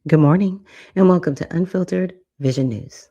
Good morning, and welcome to Unfiltered Vision News.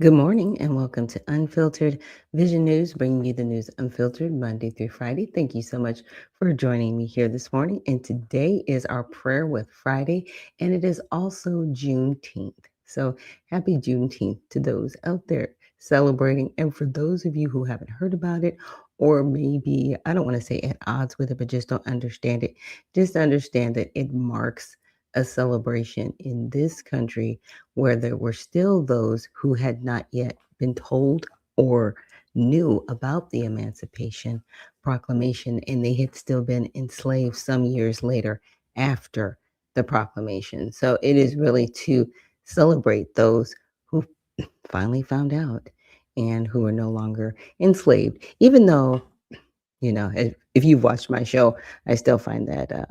Good morning, and welcome to Unfiltered Vision News, bringing you the news unfiltered Monday through Friday. Thank you so much for joining me here this morning. And today is our Prayer with Friday, and it is also Juneteenth. So happy Juneteenth to those out there celebrating. And for those of you who haven't heard about it, or maybe, I don't want to say at odds with it, but just don't understand it, just understand that it marks a celebration in this country where there were still those who had not yet been told or knew about the Emancipation Proclamation, and they had still been enslaved some years later after the proclamation. So it is really to celebrate those who finally found out and who are no longer enslaved. Even though, if you've watched my show, I still find that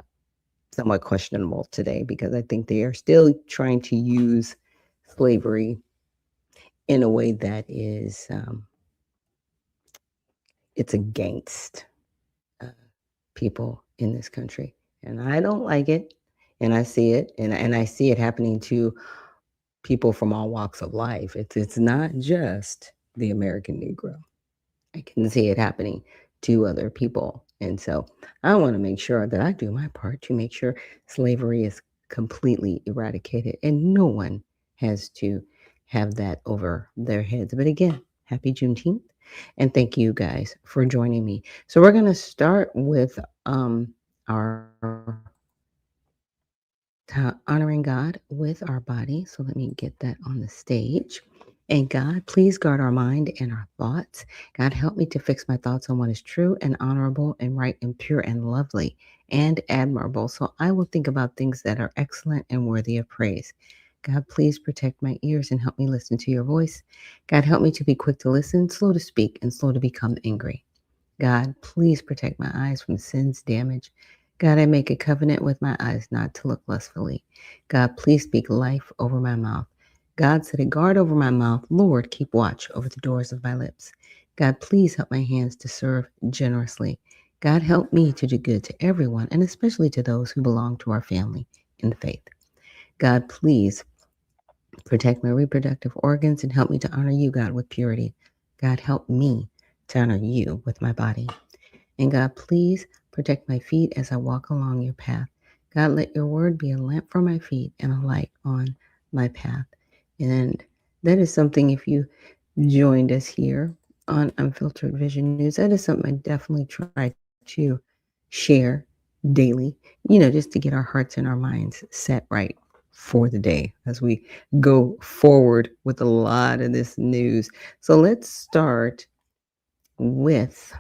somewhat questionable today because I think they are still trying to use slavery in a way that is it's against uh, people in this country, and I don't like it, and I see it, and I see it happening to people from all walks of life. It's not just the American Negro. I can see it happening to other people. And so I want to make sure that I do my part to make sure slavery is completely eradicated and no one has to have that over their heads. But again, happy Juneteenth. And thank you guys for joining me. So we're going to start with our honoring God with our body. So let me get that on the stage. And God, please guard our mind and our thoughts. God, help me to fix my thoughts on what is true and honorable and right and pure and lovely and admirable. So I will think about things that are excellent and worthy of praise. God, please protect my ears and help me listen to your voice. God, help me to be quick to listen, slow to speak, and slow to become angry. God, please protect my eyes from sin's damage. God, I make a covenant with my eyes not to look lustfully. God, please speak life over my mouth. God, set a guard over my mouth. Lord, keep watch over the doors of my lips. God, please help my hands to serve generously. God, help me to do good to everyone, and especially to those who belong to our family in the faith. God, please protect my reproductive organs and help me to honor you, God, with purity. God, help me to honor you with my body. And God, please protect my feet as I walk along your path. God, let your word be a lamp for my feet and a light on my path. And that is something, if you joined us here on Unfiltered Vision News, that is something I definitely try to share daily, just to get our hearts and our minds set right. for the day as we go forward with a lot of this news. So let's start with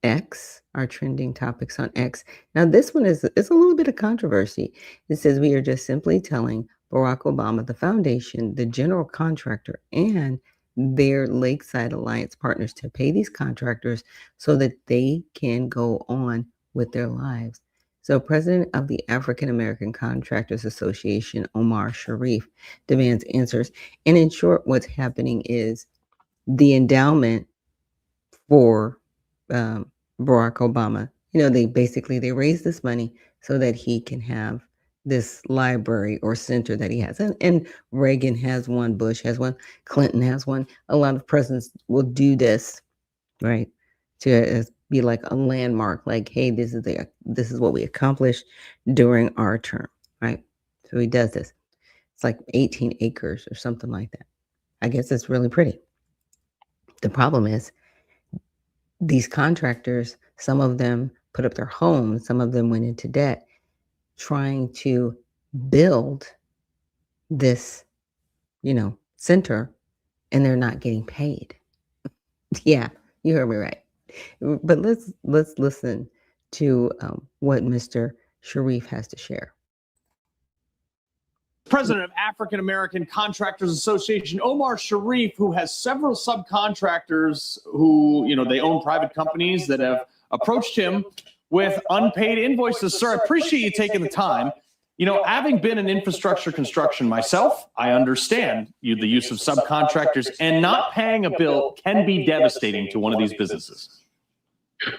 X, our trending topics on X. Now, this one is it's a little bit of controversy. It says we are just simply telling Barack Obama, the foundation, the general contractor, and their Lakeside Alliance partners to pay these contractors so that they can go on with their lives. So, President of the African American Contractors Association, Omar Sharif, demands answers. And in short, what's happening is the endowment for Barack Obama. They raise this money so that he can have this library or center that he has. And Reagan has one, Bush has one, Clinton has one. A lot of presidents will do this, right? To be like a landmark, like, hey, this is what we accomplished during our term, right? So he does this. It's like 18 acres or something like that. I guess it's really pretty. The problem is these contractors, some of them put up their homes, some of them went into debt trying to build this, center, and they're not getting paid. Yeah, you heard me right. But let's listen to what Mr. Sharif has to share. President of African American Contractors Association, Omar Sharif, who has several subcontractors who, they own private companies that have approached him with unpaid invoices. Sir, I appreciate you taking the time. Having been in infrastructure construction myself, I understand the use of subcontractors, and not paying a bill can be devastating to one of these businesses.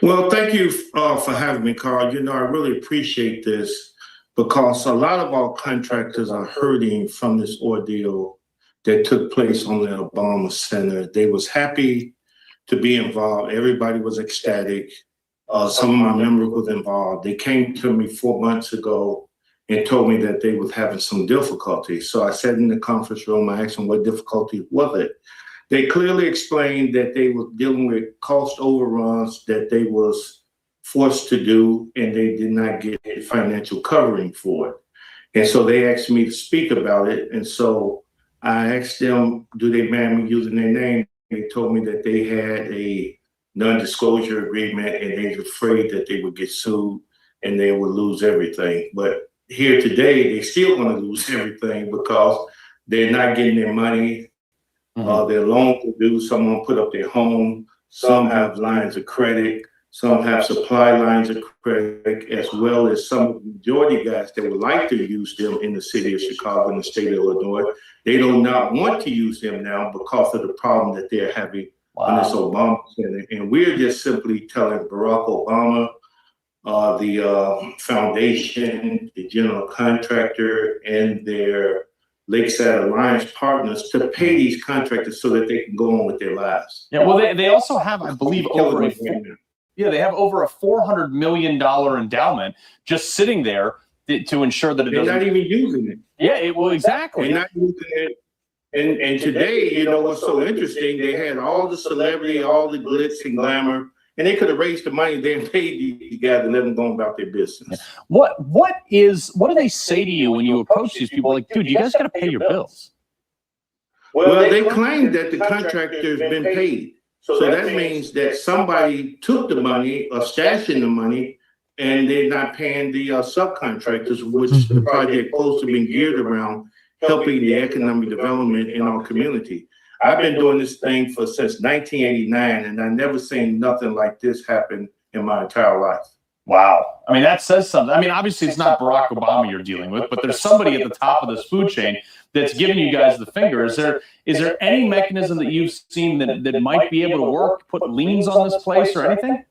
Well, thank you for having me, Carl. I really appreciate this, because a lot of our contractors are hurting from this ordeal that took place on the Obama Center. They was happy to be involved. Everybody was ecstatic. Some of my members was involved. They came to me 4 months ago and told me that they was having some difficulty. So I sat in the conference room. I asked them what difficulty was it. They clearly explained that they were dealing with cost overruns that they was forced to do, and they did not get financial covering for it. And so they asked me to speak about it. And so I asked them, do they mind me using their name? They told me that they had a non-disclosure agreement and they were afraid that they would get sued and they would lose everything. But here today, they still want to lose everything because they're not getting their money. Their loans are due. Someone put up their home. Some have lines of credit. Some have supply lines of credit, as well as some majority guys that would like to use them in the city of Chicago and the state of Illinois. They do not want to use them now because of the problem that they're having on this Obama Center. And we're just simply telling Barack Obama, the foundation, the general contractor, and their Lakeside Alliance partners to pay these contractors so that they can go on with their lives. Yeah, well, they also have, I believe, they have over a $400 million endowment just sitting there to ensure that they're not even using it. Yeah, well, exactly. They're not using it. And today, what's so interesting, they had all the celebrity, all the glitz and glamour, and they could have raised the money there and paid these guys and let them go about their business. What do they say to you when you approach these people? Like, dude, you guys got to pay your bills. Well, they claim that the contractor's been paid. So that means that somebody took the money or stashing the money, and they're not paying the subcontractors, which the project supposed to be geared around helping the economic development in our community. I've been doing this thing since 1989, and I never seen nothing like this happen in my entire life. Wow. I mean, that says something. I mean, obviously it's not Barack Obama you're dealing with, but there's somebody at the top of this food chain that's giving you guys the finger. Is there any mechanism that you've seen that might be able to work, put liens on this place or anything?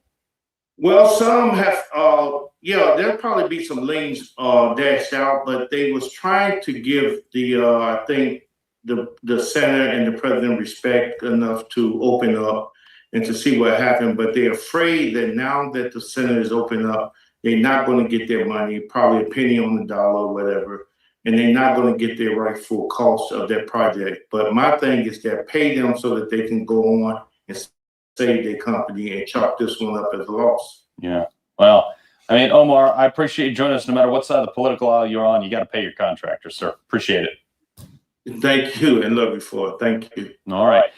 Well, some have, there'll probably be some liens dashed out, but they was trying to give I think the center and the president respect enough to open up and to see what happened. But they're afraid that now that the center is open up, they're not going to get their money, probably a penny on the dollar or whatever, and they're not going to get their rightful cost of that project. But my thing is that pay them so that they can go on and save their company and chalk this one up as a loss. Yeah. Well, I mean, Omar, I appreciate you joining us. No matter what side of the political aisle you're on, you got to pay your contractors, sir. Appreciate it. Thank you and love you for it. Thank you. All right.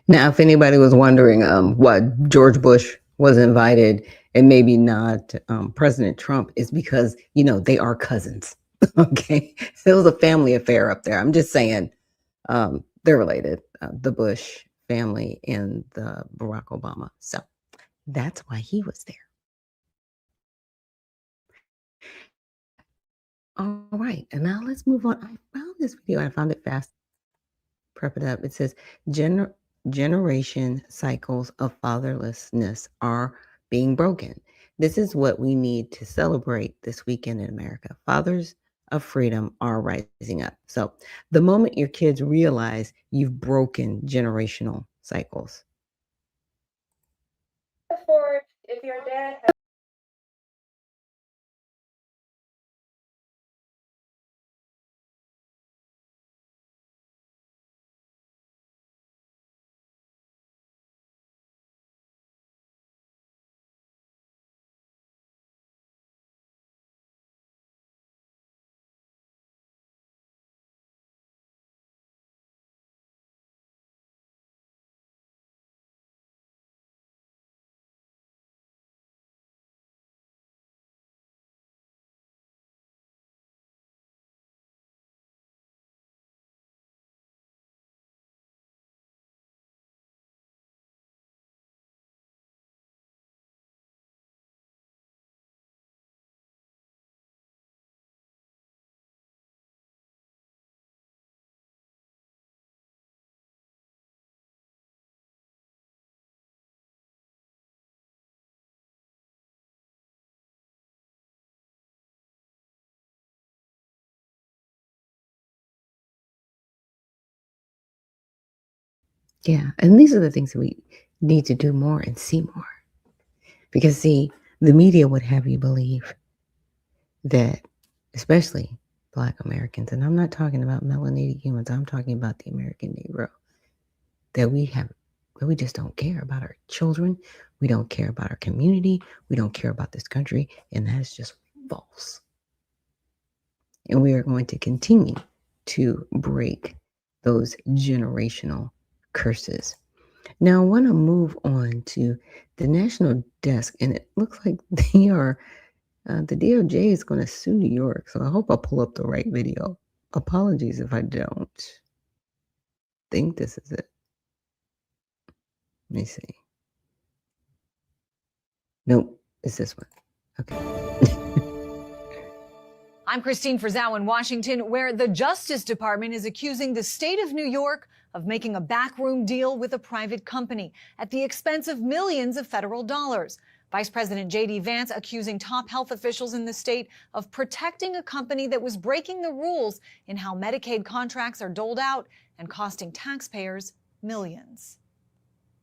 Now, if anybody was wondering what George Bush was invited and maybe not President Trump, is because, you know, they are cousins. Okay. It was a family affair up there. I'm just saying they're related, the Bush family and the Barack Obama. So that's why he was there. All right. And now let's move on. I found this video. I found it fast. Prep it up. It says generation cycles of fatherlessness are being broken. This is what we need to celebrate this weekend in America. Fathers of freedom are rising up. So the moment your kids realize you've broken generational cycles. If your dad Yeah. And these are the things that we need to do more and see more. Because, see, the media would have you believe that, especially Black Americans, and I'm not talking about melanated humans, I'm talking about the American Negro, that we just don't care about our children. We don't care about our community. We don't care about this country. And that is just false. And we are going to continue to break those generational curses. Now, I want to move on to the National Desk, and it looks like they are, the DOJ is going to sue New York. So I hope I pull up the right video. Apologies if I don't. Think this is it. Let me see. Nope, it's this one. Okay. I'm Christine Frizzau in Washington, where the Justice Department is accusing the state of New York of making a backroom deal with a private company at the expense of millions of federal dollars. Vice President J.D. Vance accusing top health officials in the state of protecting a company that was breaking the rules in how Medicaid contracts are doled out and costing taxpayers millions.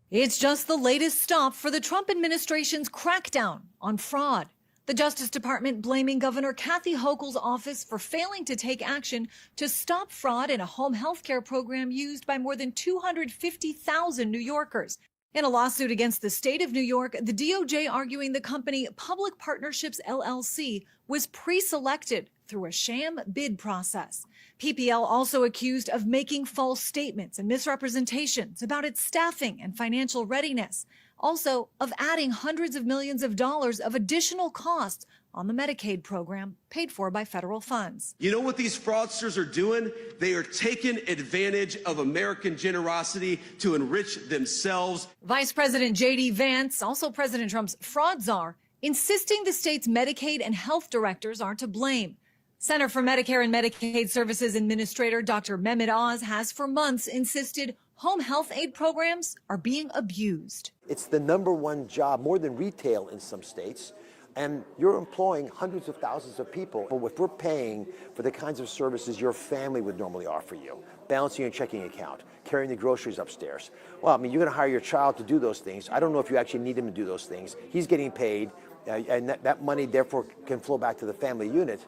It's just the latest stop for the Trump administration's crackdown on fraud. The Justice Department blaming Governor Kathy Hochul's office for failing to take action to stop fraud in a home health care program used by more than 250,000 New Yorkers. In a lawsuit against the state of New York, the DOJ arguing the company Public Partnerships LLC was pre-selected through a sham bid process. PPL also accused of making false statements and misrepresentations about its staffing and financial readiness. Also of adding hundreds of millions of dollars of additional costs on the Medicaid program paid for by federal funds. You know what these fraudsters are doing? They are taking advantage of American generosity to enrich themselves. Vice President J.D. Vance, also President Trump's fraud czar, insisting the state's Medicaid and health directors are to blame. Center for Medicare and Medicaid Services Administrator Dr. Mehmet Oz has for months insisted home health aid programs are being abused. It's the #1 job, more than retail in some states, and you're employing hundreds of thousands of people. But if we're paying for the kinds of services your family would normally offer you, balancing your checking account, carrying the groceries upstairs, well, I mean, you're going to hire your child to do those things. I don't know if you actually need him to do those things. He's getting paid, and that money, therefore, can flow back to the family unit.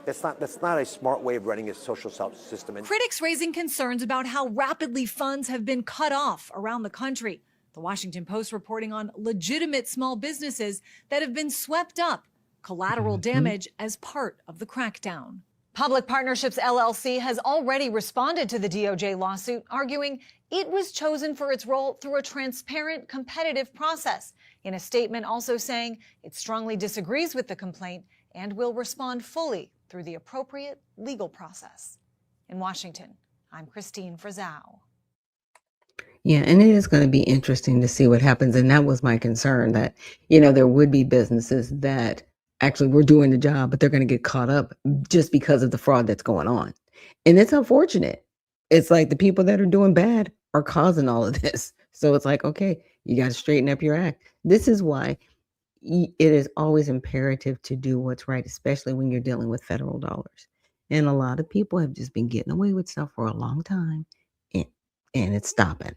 That's not a smart way of running a social system. Critics raising concerns about how rapidly funds have been cut off around the country. The Washington Post reporting on legitimate small businesses that have been swept up, collateral damage as part of the crackdown. Public Partnerships LLC has already responded to the DOJ lawsuit, arguing it was chosen for its role through a transparent, competitive process. In a statement also saying it strongly disagrees with the complaint and will respond fully through the appropriate legal process. In Washington, I'm Christine Frizzau. Yeah, and it is going to be interesting to see what happens. And that was my concern that, there would be businesses that actually were doing the job, but they're going to get caught up just because of the fraud that's going on. And it's unfortunate. It's like the people that are doing bad are causing all of this. So it's like, okay, you got to straighten up your act. This is why it is always imperative to do what's right, especially when you're dealing with federal dollars. And a lot of people have just been getting away with stuff for a long time, and it's stopping.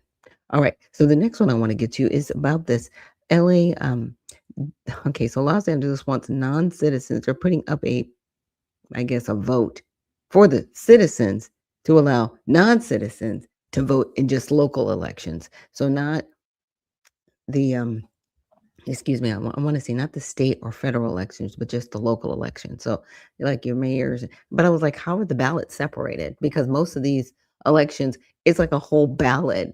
All right. So the next one I want to get to is about this LA. Okay. So Los Angeles wants non-citizens. They're putting up a vote for the citizens to allow non-citizens to vote in just local elections. So not the, I want to say not the state or federal elections, but just the local elections. So like your mayors. But I was like, how are the ballots separated? Because most of these elections, it's like a whole ballot.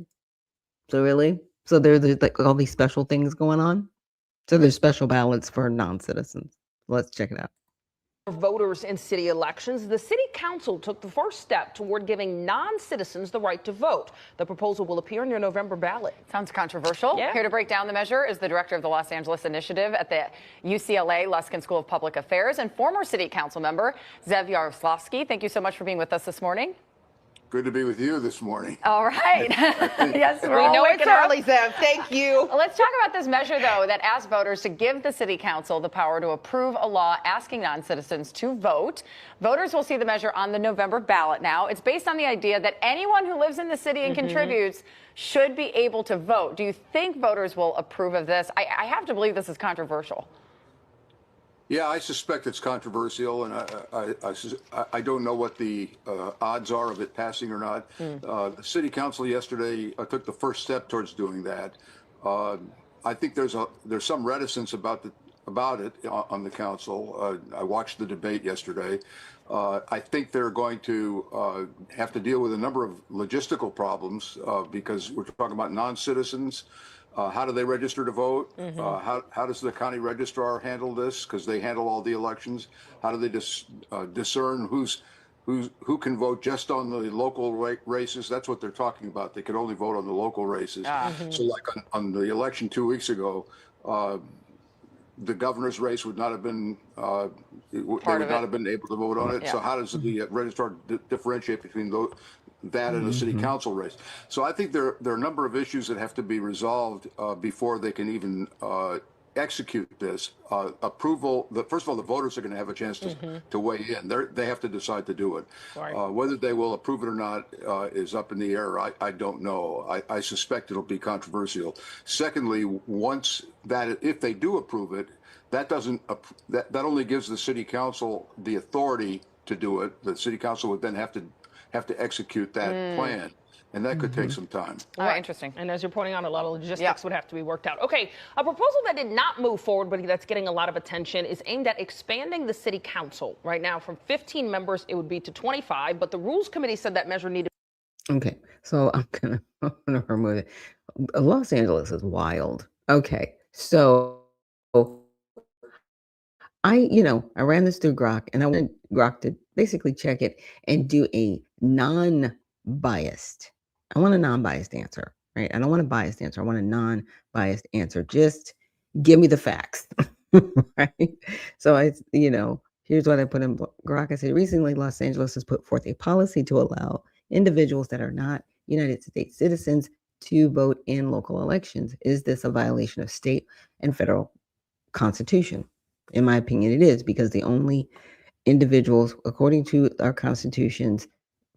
So really? So there's like all these special things going on? So there's special ballots for non-citizens. Let's check it out. Voters in city elections, the city council took the first step toward giving non-citizens the right to vote. The proposal will appear in your November ballot. Sounds controversial. Yeah. Here to break down the measure is the director of the Los Angeles Initiative at the UCLA Luskin School of Public Affairs and former city council member Zev Yaroslavsky. Thank you so much for being with us this morning. Good to be with you this morning. All right. Yes, We know it's early, Zev. Thank you. Let's talk about this measure, though, that asks voters to give the city council the power to approve a law asking non-citizens to vote. Voters will see the measure on the November ballot now. It's based on the idea that anyone who lives in the city and contributes should be able to vote. Do you think voters will approve of this? I have to believe this is controversial. Yeah, I suspect it's controversial, and I don't know what the odds are of it passing or not. The city council yesterday took the first step towards doing that. I think there's some reticence about it on the council. I watched the debate yesterday. I think they're going to have to deal with a number of logistical problems because we're talking about non-citizens. How do they register to vote? How does the county registrar handle this? Because they handle all the elections. How do they discern who can vote just on the local races? That's what they're talking about. They can only vote on the local races. So like on the election 2 weeks ago, the governor's race would not have been, they would not have been able to vote on it. Yeah. So how does the registrar differentiate between that and a city council race? So I think there are a number of issues that have to be resolved before they can even execute this. Approval, first of all, the voters are going to have a chance to weigh in. They have to decide to do it. Right. Whether they will approve it or not is up in the air. I don't know. I suspect it'll be controversial. Secondly, if they do approve it, that only gives the city council the authority to do it. The city council would then have to execute that plan. And that could take some time. Interesting. And as you're pointing out, a lot of logistics would have to be worked out. Okay, a proposal that did not move forward, but that's getting a lot of attention, is aimed at expanding the city council. Right now, from 15 members, it would be to 25, but the Rules Committee said that measure needed. Okay, so I'm gonna remove it. Los Angeles is wild. Okay, so I ran this through Grok, and I wanted Grok to basically check it and do a non-biased. I want a non-biased answer, right? I don't want a biased answer. I want a non-biased answer. Just give me the facts, right? So here's what I put in Grok. I said, recently, Los Angeles has put forth a policy to allow individuals that are not United States citizens to vote in local elections. Is this a violation of state and federal constitution? In my opinion, it is, because the only individuals, according to our constitutions,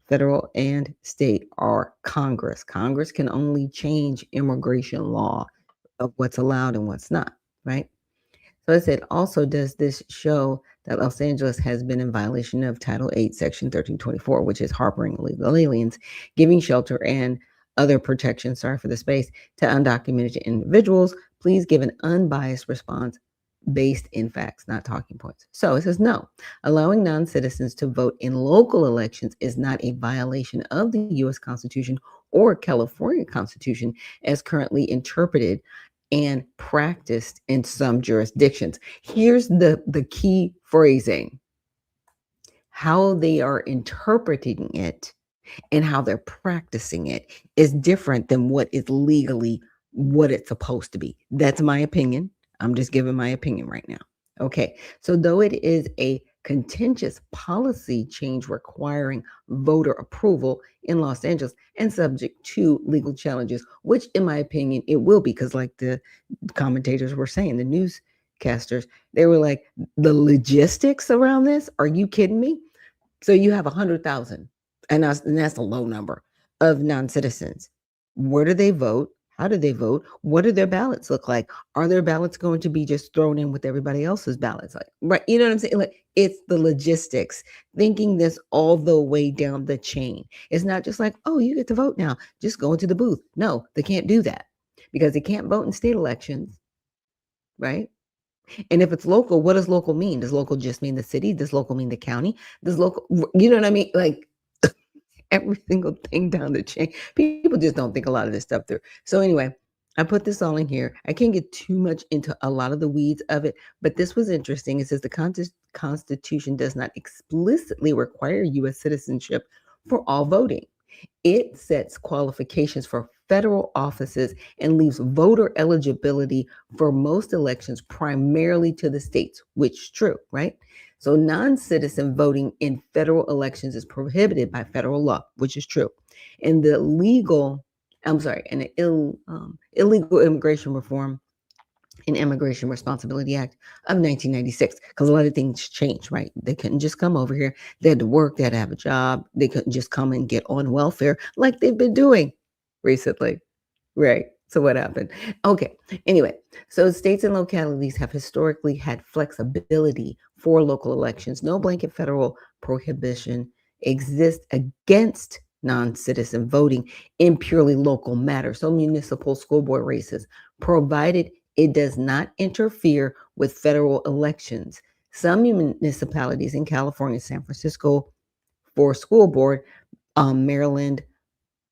federal and state, are Congress. Congress can only change immigration law of what's allowed and what's not, right? So I said, also, does this show that Los Angeles has been in violation of Title 8, Section 1324, which is harboring illegal aliens, giving shelter and other protections, sorry for the space, to undocumented individuals. Please give an unbiased response based in facts, not talking points. So it says no. Allowing non-citizens to vote in local elections is not a violation of the U.S. Constitution or California Constitution as currently interpreted and practiced in some jurisdictions. Here's the key phrasing. How they are interpreting it and how they're practicing it is different than what is legally what it's supposed to be. That's my opinion. I'm just giving my opinion right now. Okay. So though it is a contentious policy change requiring voter approval in Los Angeles and subject to legal challenges, which in my opinion it will be, because like the commentators were saying, the newscasters, they were like, the logistics around this, are you kidding me? So you have 100,000, and that's a low number of non-citizens. Where do they vote? How do they vote? What do their ballots look like? Are their ballots going to be just thrown in with everybody else's ballots? Like, right? You know what I'm saying? Like, it's the logistics, thinking this all the way down the chain. It's not just like, oh, you get to vote now. Just go into the booth. No, they can't do that because they can't vote in state elections, right? And if it's local, what does local mean? Does local just mean the city? Does local mean the county? Does local, you know what I mean? Like every single thing down the chain. People just don't think a lot of this stuff through. So anyway, I put this all in here. I can't get too much into a lot of the weeds of it, but this was interesting. It says the Constitution does not explicitly require U.S. citizenship for all voting. It sets qualifications for federal offices and leaves voter eligibility for most elections primarily to the states, which is true, right? So non-citizen voting in federal elections is prohibited by federal law, which is true. And the illegal immigration reform and Immigration Responsibility Act of 1996, because a lot of things changed, right? They couldn't just come over here. They had to work. They had to have a job. They couldn't just come and get on welfare like they've been doing recently, right? So what happened? Okay. Anyway, so states and localities have historically had flexibility for local elections. No blanket federal prohibition exists against non-citizen voting in purely local matters. So municipal school board races, provided it does not interfere with federal elections. Some municipalities in California, San Francisco for school board, Maryland,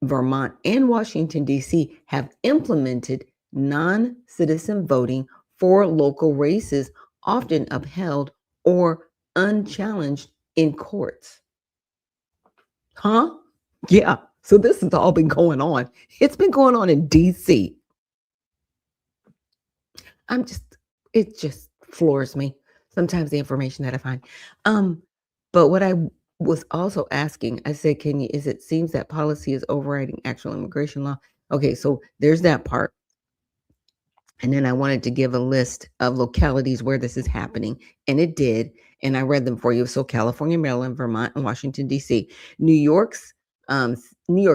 Vermont, and Washington, D.C. have implemented non-citizen voting for local races, often upheld or unchallenged in courts. Huh? Yeah. So this has all been going on. It's been going on in D.C. It just floors me sometimes, the information that I find. But what I was also asking, I said, it seems that policy is overriding actual immigration law. Okay, so there's that part. And then I wanted to give a list of localities where this is happening, and it did. And I read them for you. So California, Maryland, Vermont, and Washington, D.C. New York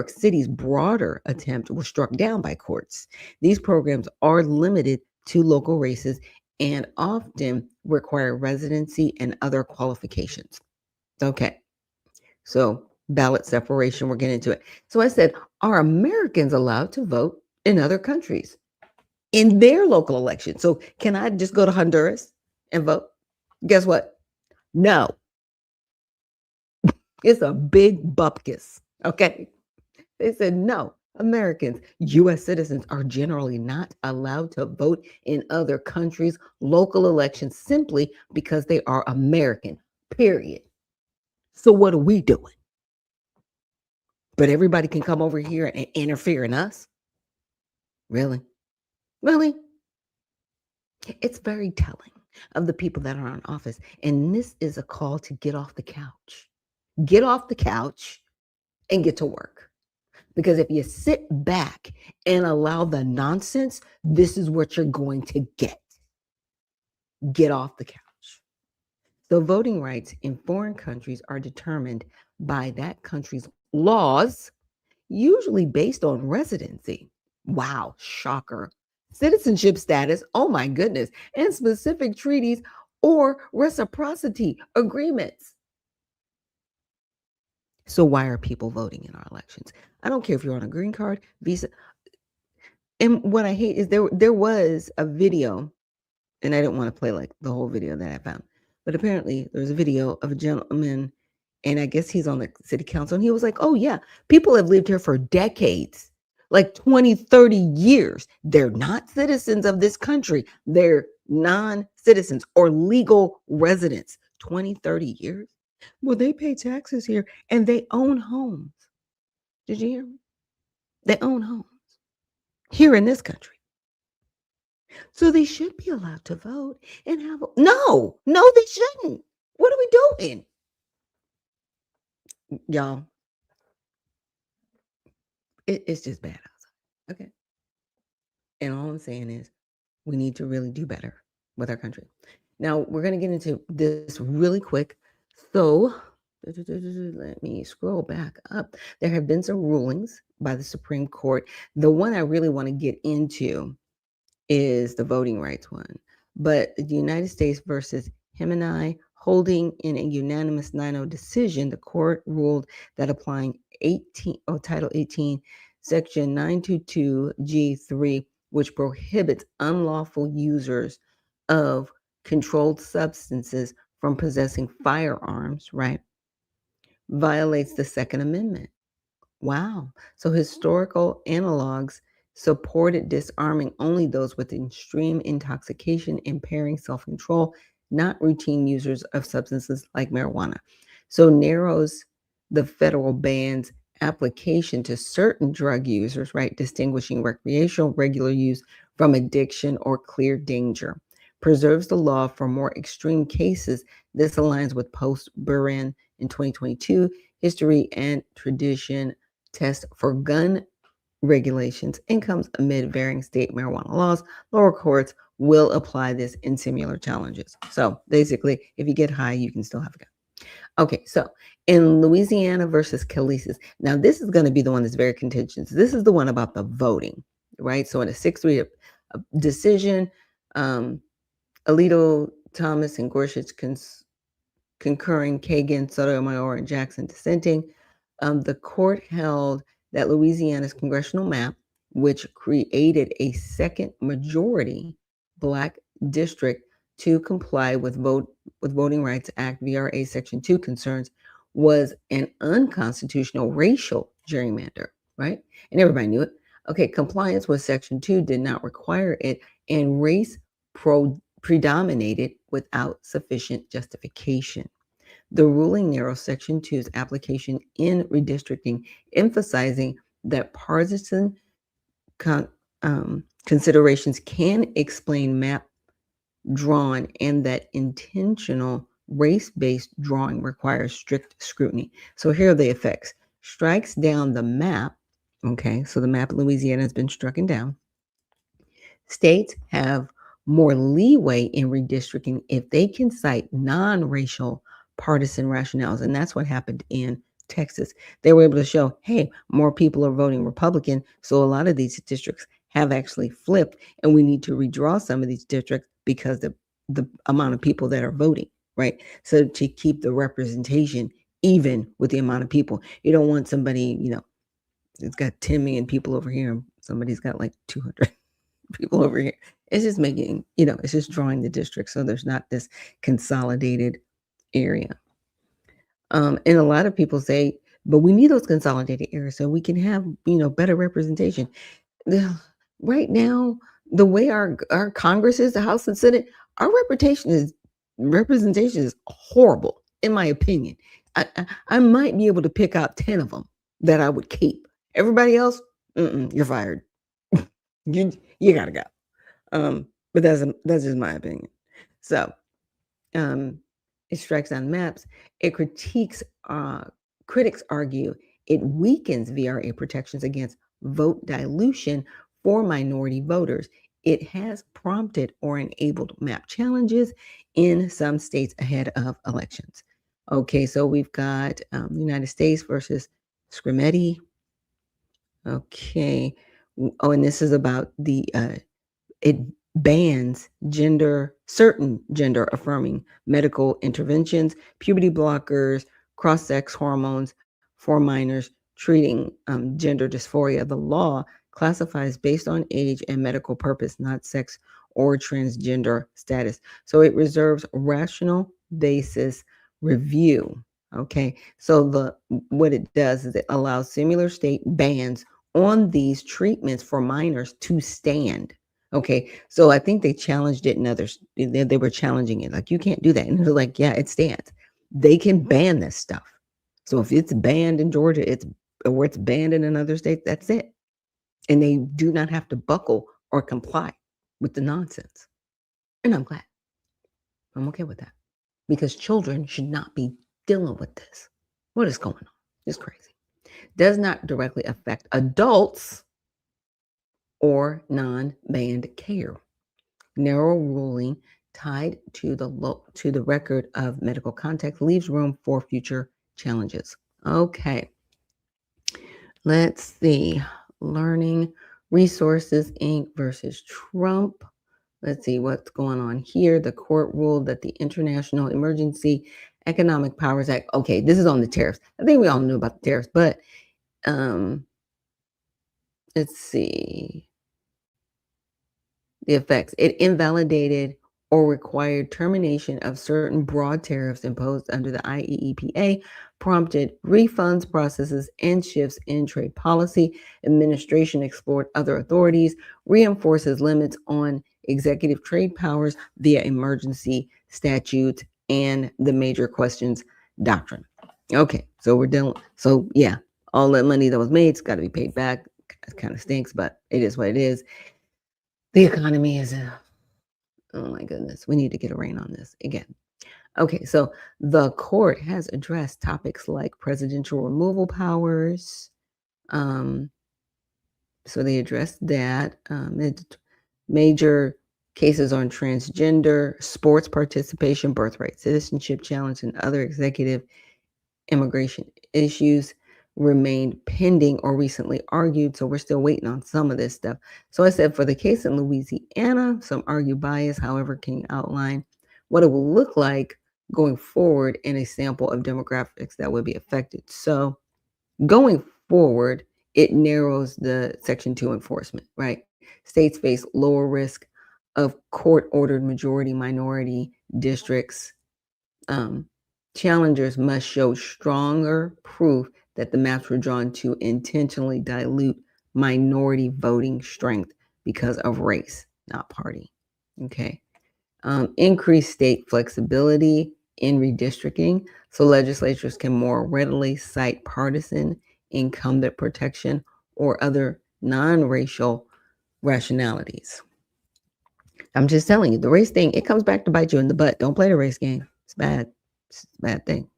City's broader attempt was struck down by courts. These programs are limited to local races and often require residency and other qualifications. Okay, so ballot separation, we're getting into it. So I said, are Americans allowed to vote in other countries in their local elections? So can I just go to Honduras and vote? Guess what? No. It's a big bupkis, okay? They said no. Americans, U.S. citizens, are generally not allowed to vote in other countries' local elections simply because they are American, period. So what are we doing? But everybody can come over here and interfere in us? Really? Really? It's very telling of the people that are in office. And this is a call to get off the couch. Get off the couch and get to work. Because if you sit back and allow the nonsense, this is what you're going to get. Get off the couch. So voting rights in foreign countries are determined by that country's laws, usually based on residency. Wow, shocker. Citizenship status, oh my goodness, and specific treaties or reciprocity agreements. So why are people voting in our elections? I don't care if you're on a green card, visa. And what I hate is there was a video, and I didn't want to play like the whole video that I found, but apparently there was a video of a gentleman, and I guess he's on the city council, and he was like, oh yeah, people have lived here for decades, like 20, 30 years. They're not citizens of this country. They're non-citizens or legal residents. 20, 30 years. Well, they pay taxes here and they own homes. Did you hear me? They own homes here in this country. So they should be allowed to vote and have no, they shouldn't. What are we doing? Y'all, it's just bad outside. Okay. And all I'm saying is we need to really do better with our country. Now we're going to get into this really quick. So let me scroll back up. There have been some rulings by the Supreme Court. The one I really want to get into is the voting rights one. But the United States versus Himani, holding in a unanimous 9-0 decision, the court ruled that applying Title 18, Section 922G3, which prohibits unlawful users of controlled substances from possessing firearms, right, violates the Second Amendment. Wow. So historical analogs supported disarming only those with extreme intoxication, impairing self-control, not routine users of substances like marijuana. So narrows the federal ban's application to certain drug users, right? Distinguishing recreational, regular use from addiction or clear danger. Preserves the law for more extreme cases. This aligns with post-Buren in 2022 history and tradition test for gun regulations and comes amid varying state marijuana laws. Lower courts will apply this in similar challenges. So basically, if you get high, you can still have a gun. Okay, so in Louisiana versus Calices, now this is going to be the one that's very contentious. This is the one about the voting, right? So in a 6-3 decision, Alito, Thomas, and Gorsuch concurring, Kagan, Sotomayor, and Jackson dissenting. The court held that Louisiana's congressional map, which created a second majority Black district to comply with Voting Rights Act VRA Section 2 concerns, was an unconstitutional racial gerrymander, right? And everybody knew it. Okay, compliance with Section 2 did not require it, and race predominated without sufficient justification. The ruling narrows Section 2's application in redistricting, emphasizing that partisan considerations can explain map drawn and that intentional race-based drawing requires strict scrutiny. So here are the effects. Strikes down the map. Okay, so the map of Louisiana has been stricken down. States have more leeway in redistricting if they can cite non-racial partisan rationales. And that's what happened in Texas. They were able to show, hey, more people are voting Republican. So a lot of these districts have actually flipped, and we need to redraw some of these districts because the amount of people that are voting, right? So to keep the representation even with the amount of people. You don't want somebody, it's got 10 million people over here and somebody's got like 200 people over here. It's just making, it's just drawing the district so there's not this consolidated area. And a lot of people say, but we need those consolidated areas so we can have, better representation. Right now, the way our Congress is, the House and Senate, our representation is horrible, in my opinion. I might be able to pick out 10 of them that I would keep. Everybody else, you're fired. You gotta go. But that's just my opinion. So it strikes down maps. It critiques. Critics argue it weakens VRA protections against vote dilution for minority voters. It has prompted or enabled map challenges in some states ahead of elections. Okay, so we've got United States versus Scrimetti. Okay. Oh, and this is about it bans certain gender affirming medical interventions, puberty blockers, cross-sex hormones for minors treating gender dysphoria. The law classifies based on age and medical purpose, not sex or transgender status. So it reserves rational basis review. Okay, so what it does is it allows similar state bans on these treatments for minors to stand. Okay, so I think they challenged it in others. They were challenging it like, you can't do that, and they're like, yeah, it stands. They can ban this stuff. So if it's banned in Georgia, it's banned in another state, that's it. And they do not have to buckle or comply with the nonsense. And I'm glad. I'm okay with that, because children should not be dealing with this. What is going on? It's crazy. Does not directly affect adults or non-banned care. Narrow ruling tied to the record of medical context leaves room for future challenges. Okay. Let's see. Learning Resources Inc. versus Trump. Let's see what's going on here. The court ruled that the International Emergency Economic Powers Act. Okay, this is on the tariffs. I think we all knew about the tariffs, but let's see. The effects. It invalidated or required termination of certain broad tariffs imposed under the IEEPA, prompted refunds, processes, and shifts in trade policy. Administration explored other authorities, reinforces limits on executive trade powers via emergency statutes and the major questions doctrine. Okay, so we're done. So yeah, all that money that was made, it's got to be paid back. It kind of stinks, but it is what it is. The economy is oh my goodness, we need to get a rein on this again. Okay, so the court has addressed topics like presidential removal powers. So they addressed that. Major cases on transgender, sports participation, birthright citizenship challenge, and other executive immigration issues remained pending or recently argued. So we're still waiting on some of this stuff. So I said, for the case in Louisiana, some argue bias. However, can you outline what it will look like going forward in a sample of demographics that would be affected? So going forward, it narrows the Section 2 enforcement, right? States face lower risk of court-ordered majority-minority districts. Challengers must show stronger proof that the maps were drawn to intentionally dilute minority voting strength because of race, not party. Okay. Increase state flexibility in redistricting so legislatures can more readily cite partisan, incumbent protection, or other non-racial rationalities. I'm just telling you, the race thing, it comes back to bite you in the butt. Don't play the race game. It's bad. It's a bad thing.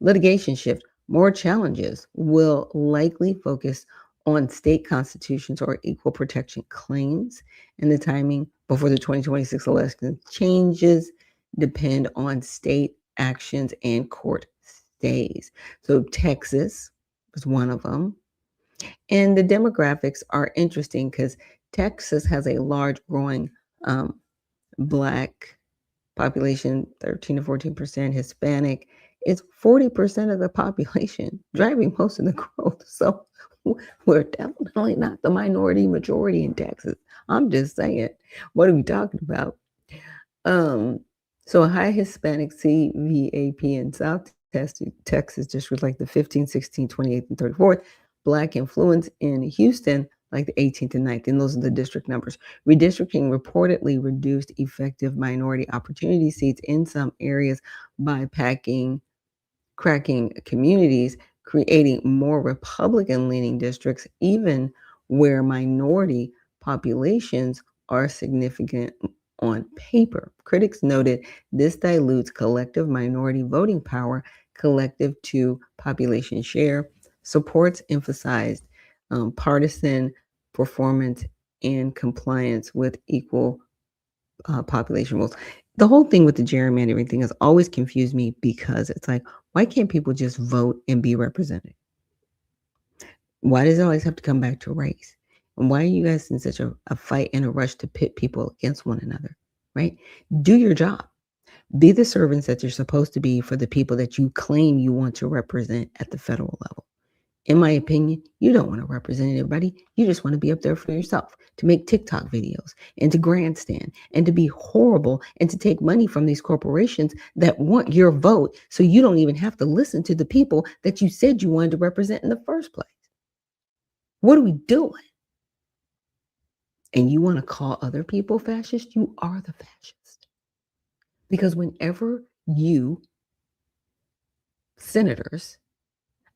Litigation shift. More challenges will likely focus on state constitutions or equal protection claims, and the timing before the 2026 election changes depend on state actions and court stays. So Texas was one of them. And the demographics are interesting because Texas has a large growing Black population, 13 to 14%, Hispanic. It's 40% of the population driving most of the growth. So we're definitely not the minority majority in Texas. I'm just saying, what are we talking about? So high Hispanic CVAP in South Texas districts like the 15th, 16th, 28th, and 34th. Black influence in Houston like the 18th and 9th, and those are the district numbers. Redistricting reportedly reduced effective minority opportunity seats in some areas by cracking communities, creating more Republican-leaning districts, even where minority populations are significant on paper. Critics noted this dilutes collective minority voting power, collective to population share. Supports emphasized partisan performance and compliance with equal population rules. The whole thing with the gerrymandering thing has always confused me, because it's like, why can't people just vote and be represented? Why does it always have to come back to race? And why are you guys in such a fight and a rush to pit people against one another, right? Do your job. Be the servants that you're supposed to be for the people that you claim you want to represent at the federal level. In my opinion, you don't want to represent everybody. You just want to be up there for yourself, to make TikTok videos and to grandstand and to be horrible and to take money from these corporations that want your vote so you don't even have to listen to the people that you said you wanted to represent in the first place. What are we doing? And you want to call other people fascist? You are the fascist. Because whenever you, senators,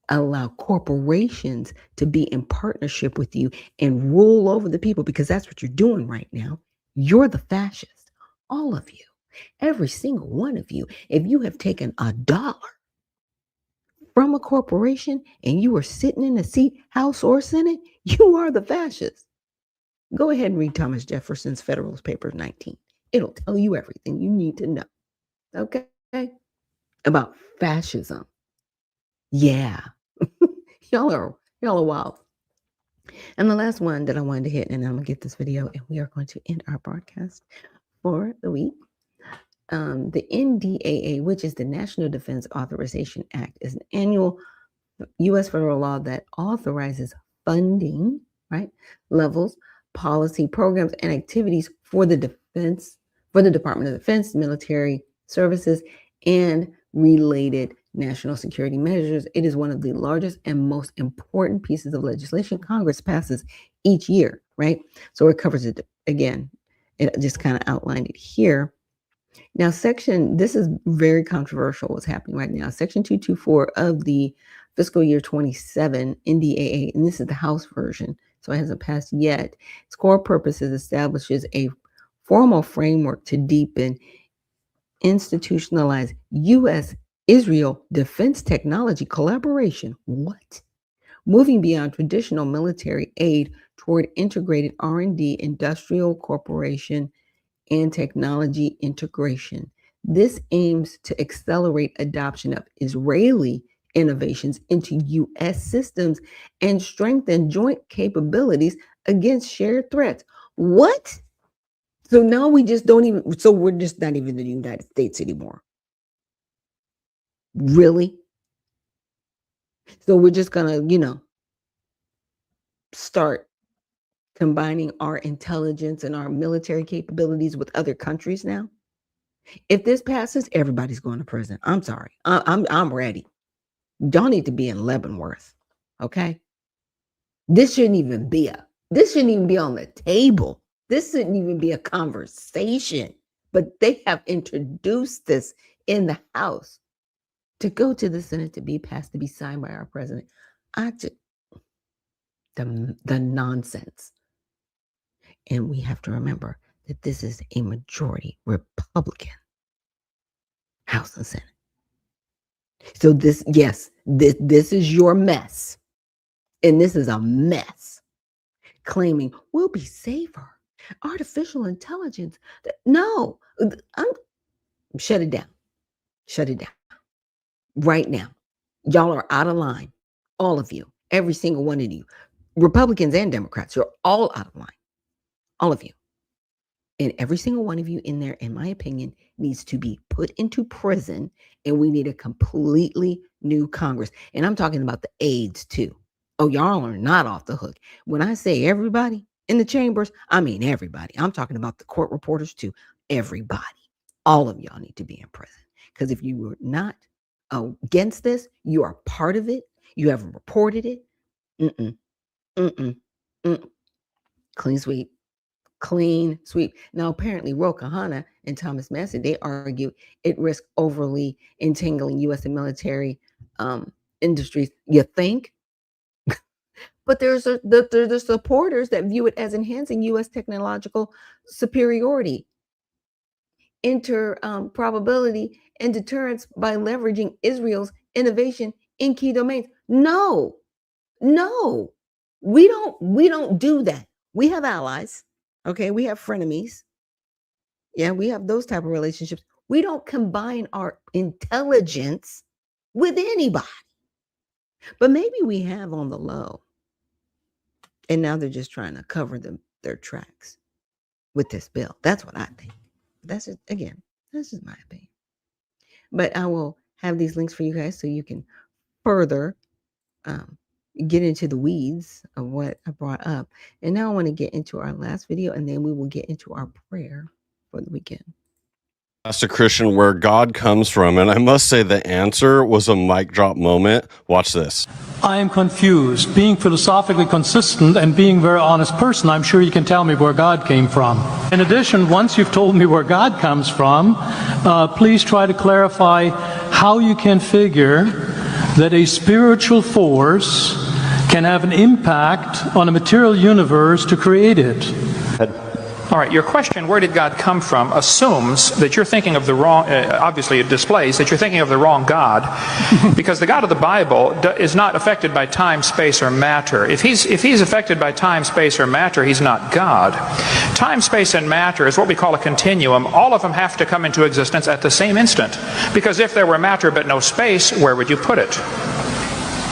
allow corporations to be in partnership with you and rule over the people, because that's what you're doing right now, you're the fascist. All of you, every single one of you. If you have taken $1 from a corporation and you are sitting in a seat, House or Senate, you are the fascist. Go ahead and read Thomas Jefferson's Federalist Papers 19. It'll tell you everything you need to know. Okay? About fascism. Yeah. Y'all are wild. And the last one that I wanted to hit, and I'm gonna get this video, and we are going to end our broadcast for the week. The NDAA, which is the National Defense Authorization Act, is an annual U.S. federal law that authorizes funding, right, levels, policy, programs, and activities for the defense, for the Department of Defense, military services, and related national security measures. It is one of the largest and most important pieces of legislation Congress passes each year, right? So it covers it again. It just kind of outlined it here. Now, this is very controversial what's happening right now. Section 224 of the fiscal year 27 NDAA, and this is the House version, so it hasn't passed yet. Its core purposes establishes a formal framework to deepen, institutionalize U.S.-Israel defense technology collaboration. What? Moving beyond traditional military aid toward integrated R&D, industrial cooperation, and technology integration. This aims to accelerate adoption of Israeli innovations into U.S. systems and strengthen joint capabilities against shared threats. What? So now we just don't even, so we're just not even in the United States anymore. Really? So we're just gonna, start combining our intelligence and our military capabilities with other countries now? If this passes, everybody's going to prison. I'm sorry. I'm ready. Y'all need to be in Leavenworth. Okay? This shouldn't even be on the table. This shouldn't even be a conversation. But they have introduced this in the House to go to the Senate to be passed, to be signed by our president. The nonsense. And we have to remember that this is a majority Republican House and Senate. So this is your mess. And this is a mess. Claiming we'll be safer. Artificial intelligence. No, shut it down. Shut it down. Right now. Y'all are out of line. All of you. Every single one of you. Republicans and Democrats, you're all out of line. All of you. And every single one of you in there, in my opinion, needs to be put into prison, and we need a completely new Congress. And I'm talking about the aides too. Oh, y'all are not off the hook. When I say everybody in the chambers, I mean everybody. I'm talking about the court reporters too. Everybody. All of y'all need to be in prison. Because if you were not against this, you are part of it. You haven't reported it. Clean sweep. Now, apparently, Ro Khanna and Thomas Massie, they argue it risks overly entangling U.S. and military industries. You think? But there's the supporters that view it as enhancing U.S. technological superiority, interoperability, and deterrence by leveraging Israel's innovation in key domains. No, we don't do that. We have allies. Okay, we have frenemies. Yeah, we have those type of relationships. We don't combine our intelligence with anybody. But maybe we have on the low. And now they're just trying to cover their tracks with this bill. That's what I think. That's just my opinion. But I will have these links for you guys so you can further get into the weeds of what I brought up. And now I want to get into our last video, and then we will get into our prayer for the weekend. Asked a Christian where God comes from, and I must say the answer was a mic drop moment. Watch this. I am confused. Being philosophically consistent and being a very honest person, I'm sure you can tell me where God came from. In addition, once you've told me where God comes from, please try to clarify how you can figure that a spiritual force can have an impact on a material universe to create it. All right, your question, where did God come from, assumes that you're thinking of the wrong, obviously it displays that you're thinking of the wrong God, because the God of the Bible is not affected by time, space, or matter. If he's affected by time, space, or matter, he's not God. Time, space, and matter is what we call a continuum. All of them have to come into existence at the same instant, because if there were matter but no space, where would you put it?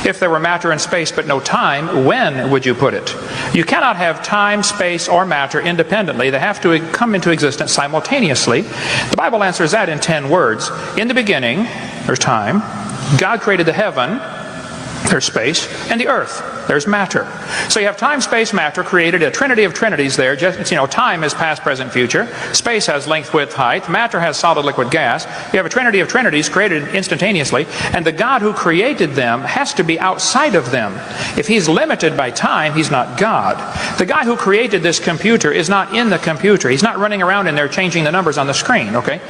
If there were matter and space but no time, when would you put it? You cannot have time, space, or matter independently. They have to come into existence simultaneously. The Bible answers that in 10 words. In the beginning, there's time. God created the heaven, there's space, and the earth, there's matter. So you have time, space, matter, created a trinity of trinities there. Just, time is past, present, future. Space has length, width, height. Matter has solid, liquid, gas. You have a trinity of trinities created instantaneously, and the God who created them has to be outside of them. If he's limited by time, he's not God. The guy who created this computer is not in the computer. He's not running around in there changing the numbers on the screen, okay?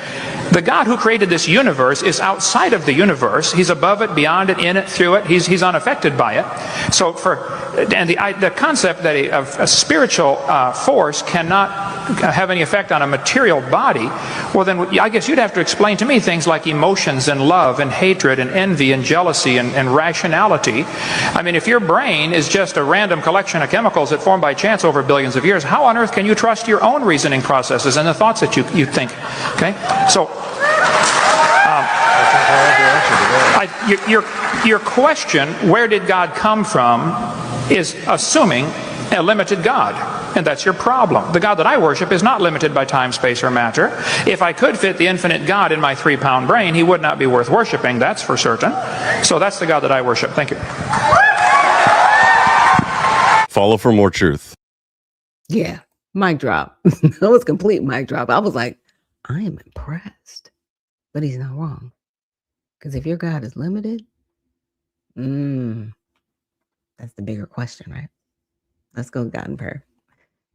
The God who created this universe is outside of the universe. He's above it, beyond it, in it, through it. He's unaffected by it. So the concept that a spiritual force cannot have any effect on a material body, well then I guess you'd have to explain to me things like emotions and love and hatred and envy and jealousy and rationality. I mean, if your brain is just a random collection of chemicals that form by chance over billions of years, how on earth can you trust your own reasoning processes and the thoughts that you think? Okay, so your question, where did God come from, is assuming a limited God. And that's your problem. The God that I worship is not limited by time, space, or matter. If I could fit the infinite God in my 3-pound brain, he would not be worth worshiping, that's for certain. So that's the God that I worship. Thank you. Follow for more truth. Yeah, mic drop. That was complete mic drop. I was like, I am impressed. But he's not wrong. Because if your God is limited, that's the bigger question, right? Let's go, God, in prayer.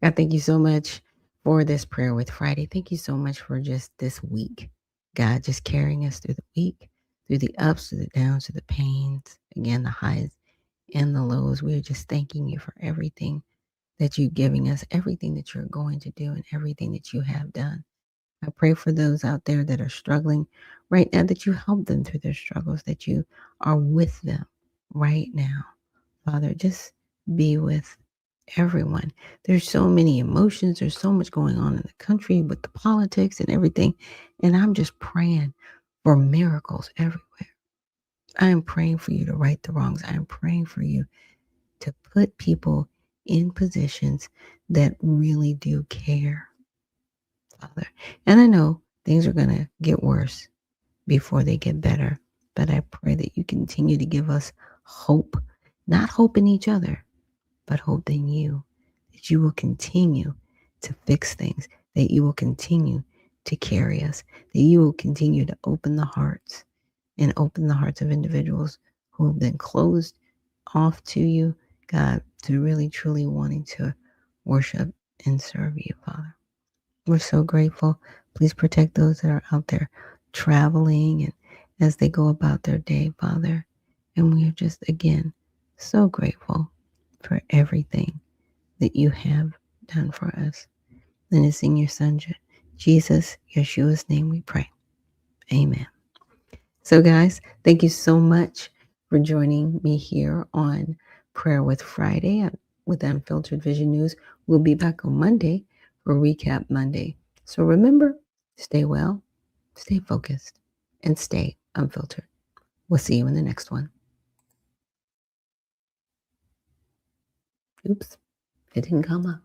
God, thank you so much for this Prayer with Friday. Thank you so much for just this week. God, just carrying us through the week, through the ups, through the downs, through the pains, again, the highs and the lows. We're just thanking you for everything that you're giving us, everything that you're going to do, and everything that you have done. I pray for those out there that are struggling right now, that you help them through their struggles, that you are with them right now. Father, just be with everyone. There's so many emotions. There's so much going on in the country with the politics and everything. And I'm just praying for miracles everywhere. I am praying for you to right the wrongs. I am praying for you to put people in positions that really do care, Father. And I know things are going to get worse before they get better. But I pray that you continue to give us hope, not hope in each other, but hope in you, that you will continue to fix things, that you will continue to carry us, that you will continue to open the hearts of individuals who have been closed off to you, God, to really, truly wanting to worship and serve you, Father. We're so grateful. Please protect those that are out there traveling and as they go about their day, Father. And we are just, again, so grateful for everything that you have done for us. And it's in your Son, Jesus, Yeshua's name we pray. Amen. So guys, thank you so much for joining me here on Prayer with Friday with Unfiltered Vision News. We'll be back on Monday for Recap Monday. So remember, stay well, stay focused, and stay unfiltered. We'll see you in the next one. Oops, it didn't come up.